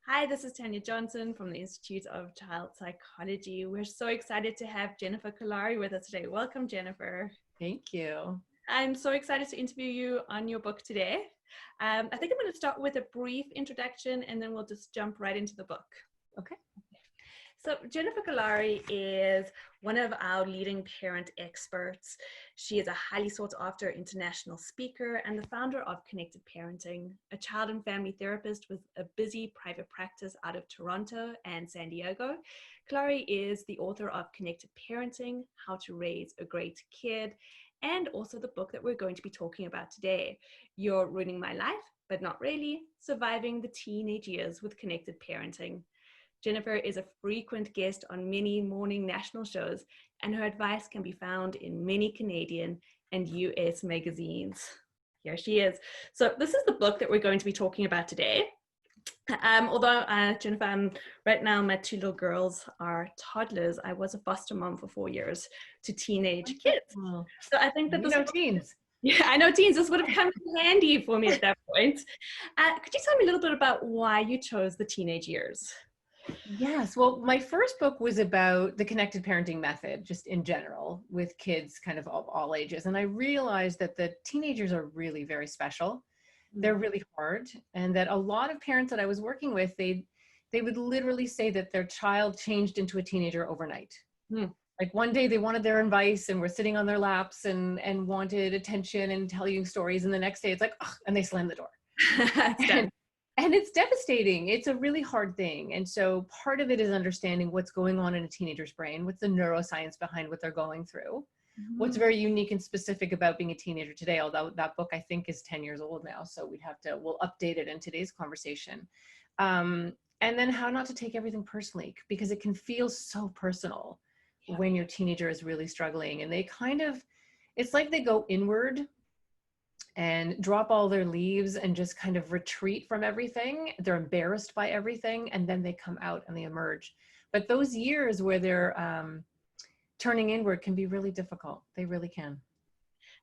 Hi, this is Tanya Johnson from the Institute of Child Psychology. We're so excited to have Jennifer Kolari with us today. Welcome, Jennifer. Thank you. I'm so excited to interview you on your book today. I think I'm going to start with a brief introduction and then we'll just jump right into the book. Okay. So Jennifer Kolari is one of our leading parent experts. She is a highly sought after international speaker and the founder of Connected Parenting, a child and family therapist with a busy private practice out of Toronto and San Diego. Kolari is the author of Connected Parenting, How to Raise a Great Kid, and also the book that we're going to be talking about today, You're Ruining My Life, but Not Really, Surviving the Teenage Years with Connected Parenting. Jennifer is a frequent guest on many morning national shows, and her advice can be found in many Canadian and U.S. magazines. Here she is. So this is the book that we're going to be talking about today. Jennifer, right now my two little girls are toddlers. I was a foster mom for 4 years to teenage kids. So I think that teens. Yeah, I know teens. This would have come in handy for me at that point. Could you tell me a little bit about why you chose the teenage years? Yes. Well, my first book was about the connected parenting method, just in general, with kids kind of all ages. And I realized that the teenagers are really very special. They're really hard. And that a lot of parents that I was working with, they would literally say that their child changed into a teenager overnight. Like one day they wanted their advice and were sitting on their laps and wanted attention and telling stories. And the next day it's like, oh, and they slammed the door. And it's devastating. It's a really hard thing. And so part of it is understanding what's going on in a teenager's brain, what's the neuroscience behind what they're going through, what's very unique and specific about being a teenager today, although that book I think is 10 years old now. So we'll update it in today's conversation. And then how not to take everything personally, because it can feel so personal when your teenager is really struggling. And they it's like they go inward and drop all their leaves and just kind of retreat from everything. They're embarrassed by everything, and then they come out and they emerge. But those years where they're turning inward can be really difficult. They really can.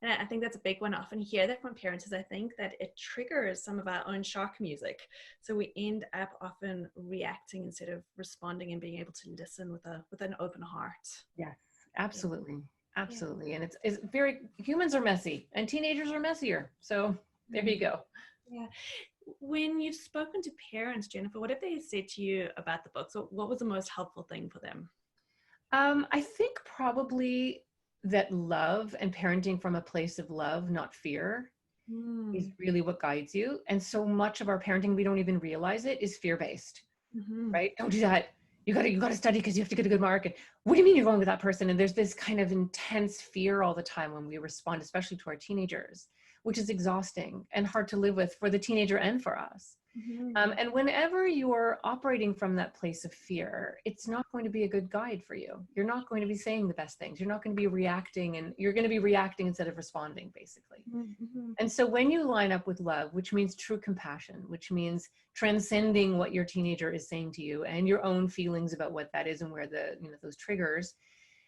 And I think that's a big one. I often hear that from parents is I think that it triggers some of our own shock music. So we end up often reacting instead of responding and being able to listen with an open heart. Yes, absolutely. Absolutely. And it's very, humans are messy and teenagers are messier. So there you go. Yeah. When you've spoken to parents, Jennifer, what have they said to you about the book? So what was the most helpful thing for them? I think probably that love and parenting from a place of love, not fear, is really what guides you. And so much of our parenting, we don't even realize it, is fear-based, right? Don't do that. You gotta study because you have to get a good mark. And what do you mean you're going with that person? And there's this kind of intense fear all the time when we respond, especially to our teenagers, which is exhausting and hard to live with for the teenager and for us. And whenever you are operating from that place of fear, it's not going to be a good guide for you. You're not going to be saying the best things. You're not going to be reacting, and you're going to be reacting instead of responding, basically. And so when you line up with love, which means true compassion, which means transcending what your teenager is saying to you and your own feelings about what that is and where those triggers,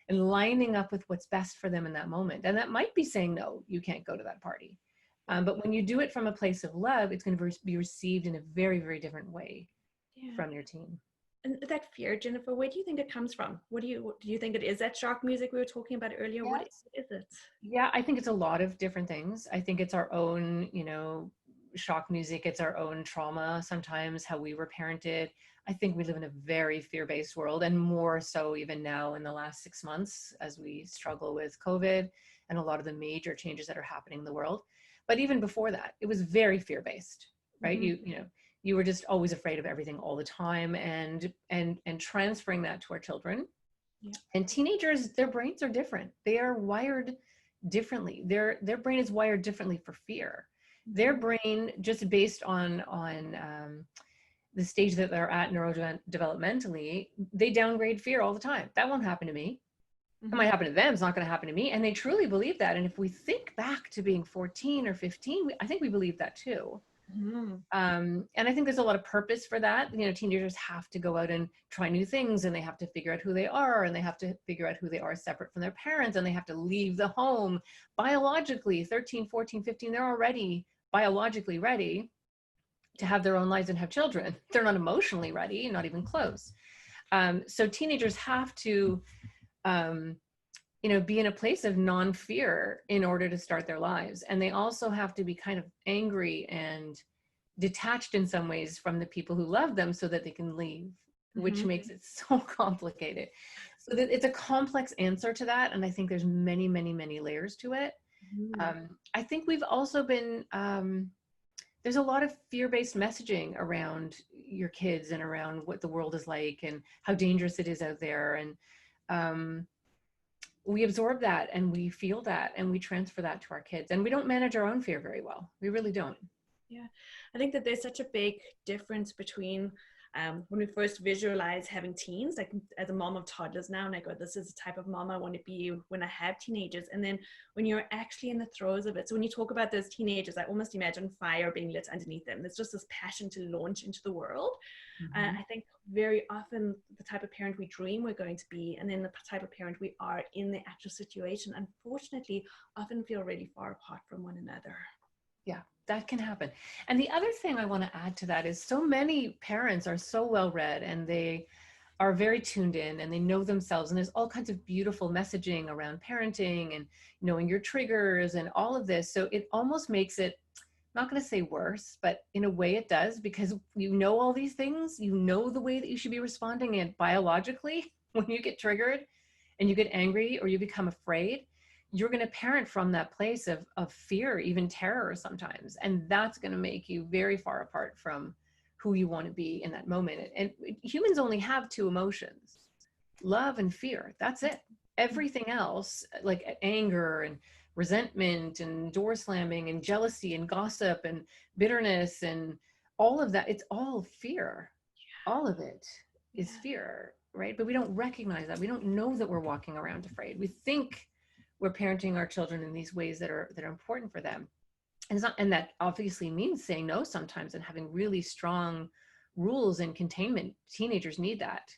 and lining up with what's best for them in that moment. And that might be saying, no, you can't go to that party. But when you do it from a place of love, it's going to be received in a very, very different way from your teen. And that fear, Jennifer, where do you think it comes from? Do you think it is that shock music we were talking about earlier? Yes. What is it? Yeah, I think it's a lot of different things. I think it's our own, shock music. It's our own trauma, sometimes how we were parented. I think we live in a very fear-based world, and more so even now in the last 6 months as we struggle with COVID and a lot of the major changes that are happening in the world. But even before that, it was very fear-based, right? You were just always afraid of everything all the time, and transferring that to our children. And teenagers, their brains are different. They are wired differently. Their brain is wired differently for fear. Their brain, just based on the stage that they're at neurodevelopmentally, they downgrade fear all the time. That won't happen to me. It might happen to them. It's not going to happen to me. And they truly believe that. And if we think back to being 14 or 15, I think we believe that too. And I think there's a lot of purpose for that. Teenagers have to go out and try new things, and they have to figure out who they are, and they have to figure out who they are separate from their parents, and they have to leave the home biologically. 13, 14, 15, they're already biologically ready. to have their own lives and have children. They're not emotionally ready, not even close. So teenagers have to, be in a place of non-fear in order to start their lives. And they also have to be kind of angry and detached in some ways from the people who love them so that they can leave, which makes it so complicated. So that it's a complex answer to that. And I think there's many, many, many layers to it. I think we've also been, there's a lot of fear-based messaging around your kids and around what the world is like and how dangerous it is out there. And we absorb that and we feel that and we transfer that to our kids. And we don't manage our own fear very well. We really don't. Yeah, I think that there's such a big difference between when we first visualize having teens, like as a mom of toddlers now, and I go, this is the type of mom I want to be when I have teenagers. And then when you're actually in the throes of it. So when you talk about those teenagers, I almost imagine fire being lit underneath them. There's just this passion to launch into the world. I think very often the type of parent we dream we're going to be, and then the type of parent we are in the actual situation, unfortunately, often feel really far apart from one another. Yeah, that can happen. And the other thing I want to add to that is so many parents are so well read and they are very tuned in and they know themselves. And there's all kinds of beautiful messaging around parenting and knowing your triggers and all of this. So it almost makes it, I'm not going to say worse, but in a way it does, because you know all these things, you know the way that you should be responding, and biologically, when you get triggered and you get angry or you become afraid, you're going to parent from that place of fear, even terror sometimes. And that's going to make you very far apart from who you want to be in that moment. And humans only have two emotions, love and fear. That's it. Everything else, like anger and resentment and door slamming and jealousy and gossip and bitterness and all of that, it's all fear. All of it is fear, right? But we don't recognize that. We don't know that we're walking around afraid. We think we're parenting our children in these ways that are important for them. And it's not, and that obviously means saying no sometimes and having really strong rules and containment. Teenagers need that.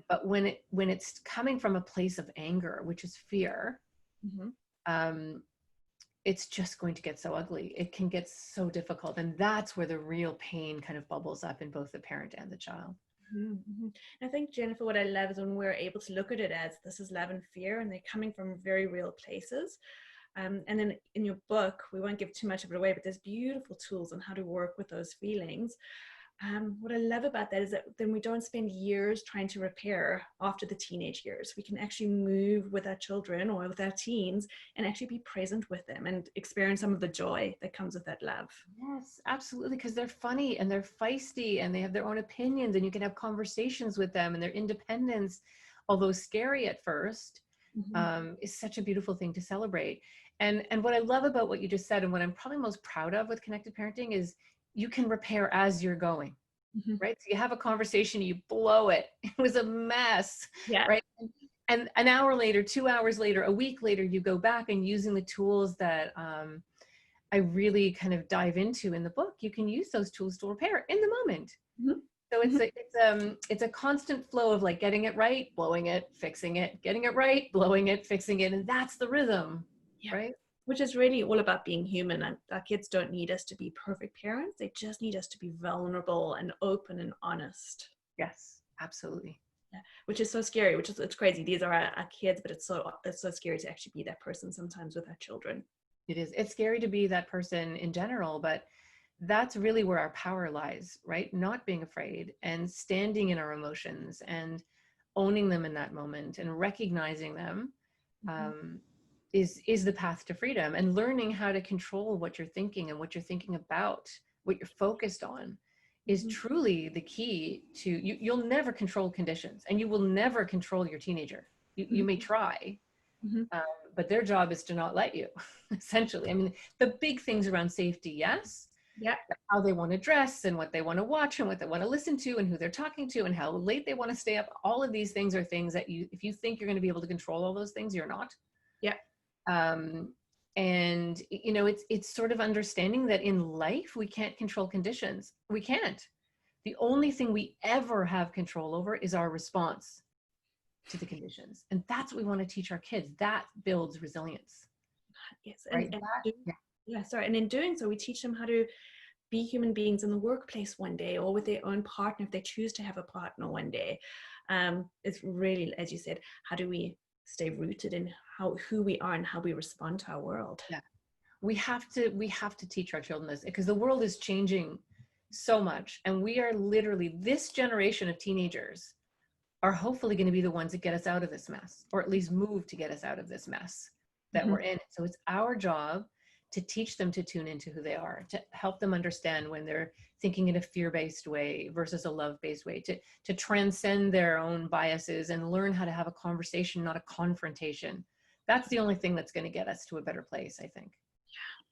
But when it's coming from a place of anger, which is fear, it's just going to get so ugly. It can get so difficult. And that's where the real pain kind of bubbles up in both the parent and the child. I think, Jennifer, what I love is when we're able to look at it as this is love and fear, and they're coming from very real places. And then in your book, we won't give too much of it away, but there's beautiful tools on how to work with those feelings. What I love about that is that then we don't spend years trying to repair after the teenage years. We can actually move with our children or with our teens and actually be present with them and experience some of the joy that comes with that love. Yes, absolutely. Because they're funny and they're feisty and they have their own opinions, and you can have conversations with them, and their independence, although scary at first, is such a beautiful thing to celebrate. And what I love about what you just said, and what I'm probably most proud of with connected parenting, is you can repair as you're going, right? So you have a conversation, you blow it. It was a mess, right? And an hour later, 2 hours later, a week later, you go back and using the tools that I really kind of dive into in the book, you can use those tools to repair in the moment. So it's a constant flow of like getting it right, blowing it, fixing it, getting it right, blowing it, fixing it. And that's the rhythm, right? Which is really all about being human. And our kids don't need us to be perfect parents. They just need us to be vulnerable and open and honest. Yes, absolutely. Yeah. Which is so scary, it's crazy. These are our kids, but it's so scary to actually be that person sometimes with our children. It is. It's scary to be that person in general, but that's really where our power lies, right? Not being afraid and standing in our emotions and owning them in that moment and recognizing them. Is the path to freedom, and learning how to control what you're thinking and what you're thinking about, what you're focused on is truly the key to you'll never control conditions, and you will never control your teenager. You may try, but their job is to not let you, essentially. I mean, the big things around safety, yes. Yeah. How they want to dress and what they want to watch and what they want to listen to and who they're talking to and how late they want to stay up. All of these things are things that if you think you're going to be able to control all those things, you're not. Yeah. And it's sort of understanding that in life we can't control conditions. We can't. The only thing we ever have control over is our response to the conditions, and that's what we want to teach our kids. That builds resilience. Yes. Right? And in doing so, we teach them how to be human beings in the workplace one day, or with their own partner if they choose to have a partner one day. It's really, as you said, how do we stay rooted in who we are and how we respond to our world? Yeah, we have to teach our children this, because the world is changing so much, and we are literally, this generation of teenagers are hopefully going to be the ones that get us out of this mess, or at least move to get us out of this mess that we're in. So it's our job to teach them to tune into who they are, to help them understand when they're thinking in a fear-based way versus a love-based way, to transcend their own biases and learn how to have a conversation, not a confrontation. That's the only thing that's going to get us to a better place, I think.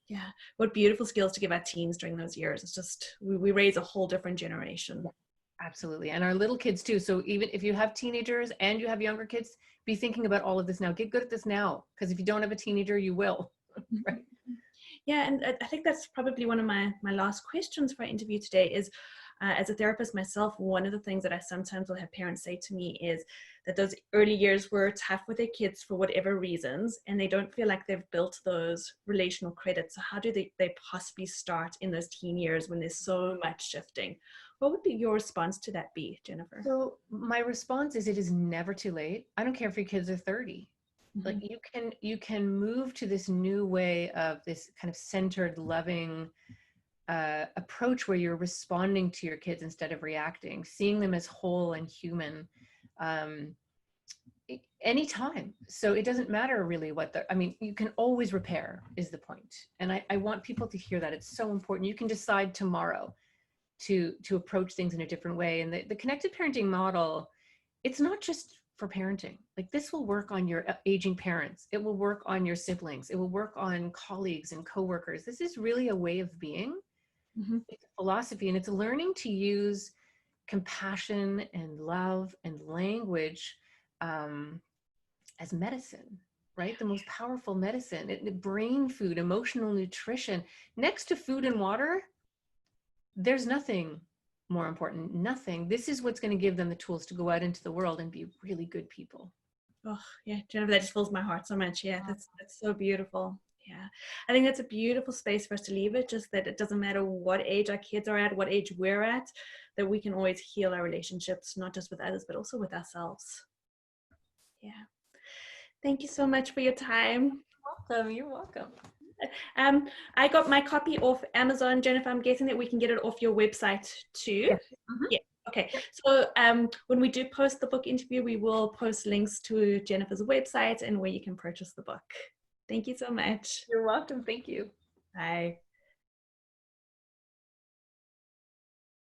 Yeah, what beautiful skills to give our teens during those years. It's just, we raise a whole different generation. Yeah, absolutely. And our little kids too. So even if you have teenagers and you have younger kids, be thinking about all of this now. Get good at this now, because if you don't have a teenager, you will. Right. Yeah, and I think that's probably one of my last questions for our interview today is, as a therapist myself, one of the things that I sometimes will have parents say to me is that those early years were tough with their kids for whatever reasons, and they don't feel like they've built those relational credits. So how do they possibly start in those teen years when there's so much shifting? What would be your response to that be, Jennifer? So my response is, it is never too late. I don't care if your kids are 30. Like you can move to this new way of this kind of centered, loving approach where you're responding to your kids instead of reacting, seeing them as whole and human anytime. So it doesn't matter really I mean, you can always repair is the point. And I want people to hear that. It's so important. You can decide tomorrow to approach things in a different way. And the connected parenting model, it's not just for parenting. Like, this will work on your aging parents. It will work on your siblings. It will work on colleagues and coworkers. This is really a way of being. It's a philosophy, and it's learning to use compassion and love and language as medicine, right? The most powerful medicine. Brain food, emotional nutrition. Next to food and water, there's nothing more important. Nothing. This is what's going to give them the tools to go out into the world and be really good people. Oh yeah, Jennifer, that just fills my heart so much. Yeah, that's so beautiful. Yeah, I think that's a beautiful space for us to leave it. Just that it doesn't matter what age our kids are at, what age we're at, that we can always heal our relationships, not just with others, but also with ourselves. Yeah. Thank you so much for your time. You're welcome. I got my copy off Amazon, Jennifer. I'm guessing that we can get it off your website too. Yes. Yeah. Okay. So when we do post the book interview, we will post links to Jennifer's website and where you can purchase the book. Thank you so much. You're welcome. Thank you. Bye.